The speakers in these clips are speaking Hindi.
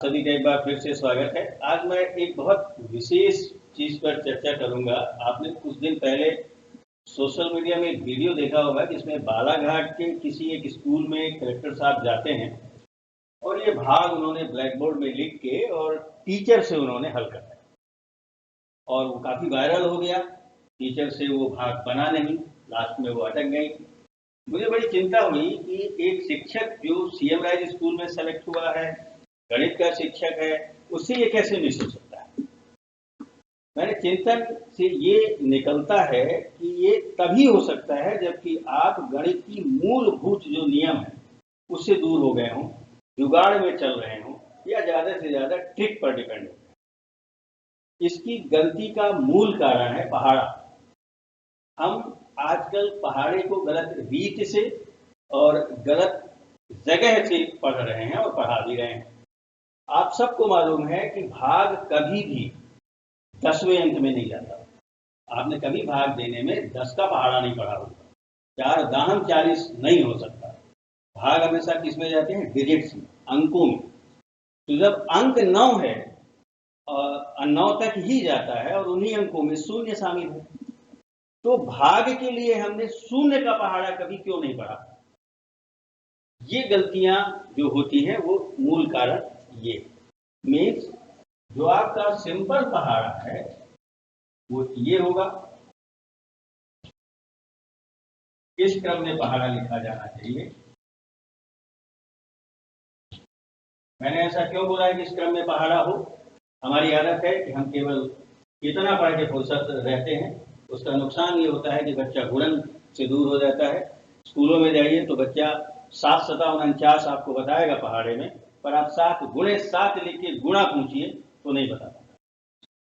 सभी का एक बार फिर से स्वागत है। आज मैं एक बहुत विशेष चीज पर चर्चा करूंगा। आपने कुछ दिन पहले सोशल मीडिया में एक वीडियो देखा होगा जिसमें बालाघाट के किसी एक स्कूल में कलेक्टर साहब जाते हैं और ये भाग उन्होंने ब्लैक बोर्ड में लिख के और टीचर से उन्होंने हल कराया और वो काफी वायरल हो गया। टीचर से वो भाग बना नहीं, लास्ट में वो अटक गई। मुझे बड़ी चिंता हुई कि एक शिक्षक जो सीएम राइज स्कूल में सेलेक्ट हुआ है, गणित का शिक्षक है, उससे ये कैसे मिस हो सकता है। मैंने चिंतन से ये निकलता है कि ये तभी हो सकता है जबकि आप गणित की मूलभूत जो नियम है उससे दूर हो गए हों, जुगाड़ में चल रहे हों या ज्यादा से ज्यादा ट्रिक पर डिपेंड हो गए। इसकी गलती का मूल कारण है पहाड़ा। हम आजकल पहाड़े को गलत रीत से और गलत जगह से पढ़ रहे हैं और पढ़ा भी रहे हैं। आप सबको मालूम है कि भाग कभी भी 10वें अंक में नहीं जाता। आपने कभी भाग देने में 10 का पहाड़ा नहीं पढ़ा होगा। 4 दाहम 40 नहीं हो सकता। भाग हमेशा किस में जाते हैं? डिजिट्स में, अंकों में। तो जब अंक 9 है और 9 तक ही जाता है और उन्हीं अंकों में शून्य शामिल है, तो भाग के लिए हमने शून्य का पहाड़ा कभी क्यों नहीं पढ़ा? ये गलतियां जो होती हैं वो मूल कारण ये मीन्स जो आपका सिंपल पहाड़ा है वो ये होगा। इस क्रम में पहाड़ा लिखा जाना चाहिए। मैंने ऐसा क्यों बोला है कि इस क्रम में पहाड़ा हो? हमारी आदत है कि हम केवल इतना पढ़ के फुर्सत रहते हैं। उसका नुकसान ये होता है कि बच्चा गुणन से दूर हो जाता है। स्कूलों में जाइए तो बच्चा 7 7 49 आपको बताएगा पहाड़े में, पर आप 7 गुणे 7 लिख के गुणा पूछिए तो नहीं बता पाता।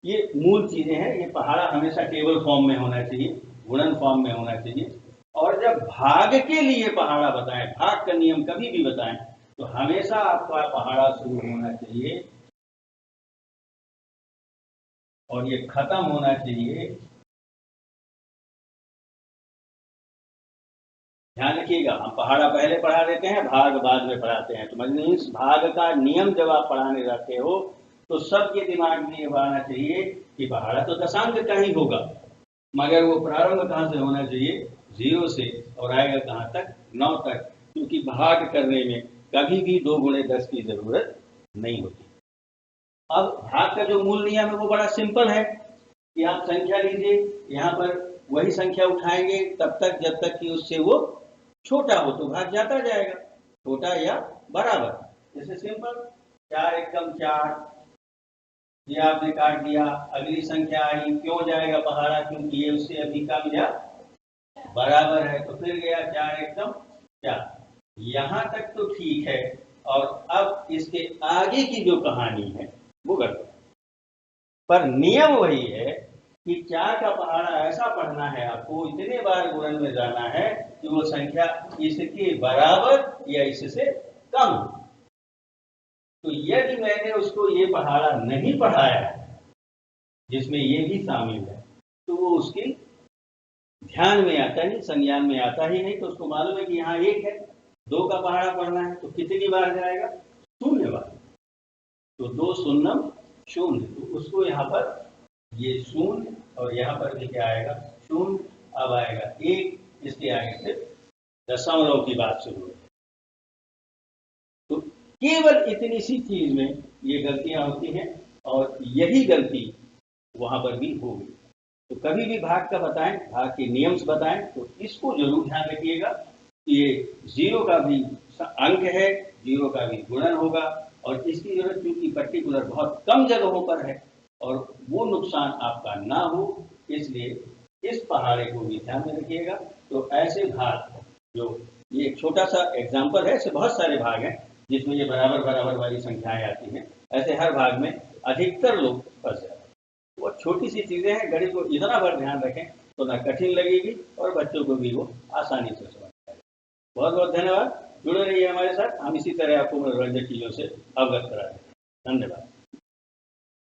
ये मूल चीजें हैं। ये पहाड़ा हमेशा टेबल फॉर्म में होना चाहिए, गुणन फॉर्म में होना चाहिए। और जब भाग के लिए पहाड़ा बताएं, भाग का नियम कभी भी बताएं, तो हमेशा आपका पहाड़ा शुरू होना चाहिए और ये खत्म होना चाहिए। ध्यान रखिएगा, हम पहाड़ा पहले पढ़ा देते हैं, भाग बाद में पढ़ाते हैं। तो मीन्स भाग का नियम जब आप पढ़ाने जाते हो तो सबके दिमाग में ये आना चाहिए कि पहाड़ा तो दशांक का ही होगा, मगर वो प्रारंभ कहाँ से होना चाहिए? 0 से, और आएगा कहाँ तक? 9 तक। क्योंकि भाग करने में कभी भी 2 गुणे 10 की जरूरत नहीं होती। अब भाग का जो मूल नियम है वो बड़ा सिंपल है कि आप संख्या लीजिए, यहाँ पर वही संख्या उठाएंगे तब तक जब तक कि उससे वो छोटा हो तो भाग जाता जाएगा, छोटा या बराबर। जैसे सिंपल 4 एकम 4, ये आपने काट दिया। अगली संख्या आई, क्यों जाएगा पहाड़ा? क्योंकि ये उससे अभी कम या बराबर है। तो फिर गया 4 एकम 4। यहां तक तो ठीक है। और अब इसके आगे की जो कहानी है वो गड़बड़, पर नियम वही है कि 4 का पहाड़ा ऐसा पढ़ना है आपको, इतने बार गुणन में जाना है कि वो संख्या इसके बराबर या इससे कम हो। तो यदि मैंने उसको ये पहाड़ा नहीं पढ़ाया जिसमें ये भी शामिल है, तो वो उसके ध्यान में आता नहीं, संज्ञान में आता ही नहीं। तो उसको मालूम है कि यहाँ 1 है, 2 का पहाड़ा पढ़ना है, तो कितनी बार जाएगा? 0 बार। तो 2 शून्यम 0, तो उसको यहाँ पर ये 0 और यहाँ पर भी क्या आएगा? 0। अब आएगा 1, इसके आगे से दशमलव की बात शुरू है। तो केवल इतनी सी चीज में ये गलतियां होती हैं और यही गलती वहां पर भी होगी। तो कभी भी भाग का बताएं, भाग के नियम्स बताएं, तो इसको जरूर ध्यान रखिएगा कि ये 0 का भी अंक है, 0 का भी गुणन होगा। और इसकी जरूरत क्योंकि पर्टिकुलर बहुत कम जगहों पर है और वो नुकसान आपका ना हो, इसलिए इस पहाड़े को भी ध्यान में रखिएगा। तो ऐसे भाग, जो ये एक छोटा सा एग्जाम्पल है, ऐसे बहुत सारे भाग हैं जिसमें ये बराबर बराबर वाली संख्याएं आती हैं। ऐसे हर भाग में अधिकतर लोग फंस जाते हैं। वो छोटी सी चीजें हैं, गणित को इतना बार ध्यान रखें तो ना कठिन लगेगी और बच्चों को भी वो आसानी से समझ पाएंगे। बहुत बहुत धन्यवाद। जुड़े रहिए हमारे साथ, हम इसी तरह आपको मनोरंजक चीजों से अवगत करा देंगे। धन्यवाद।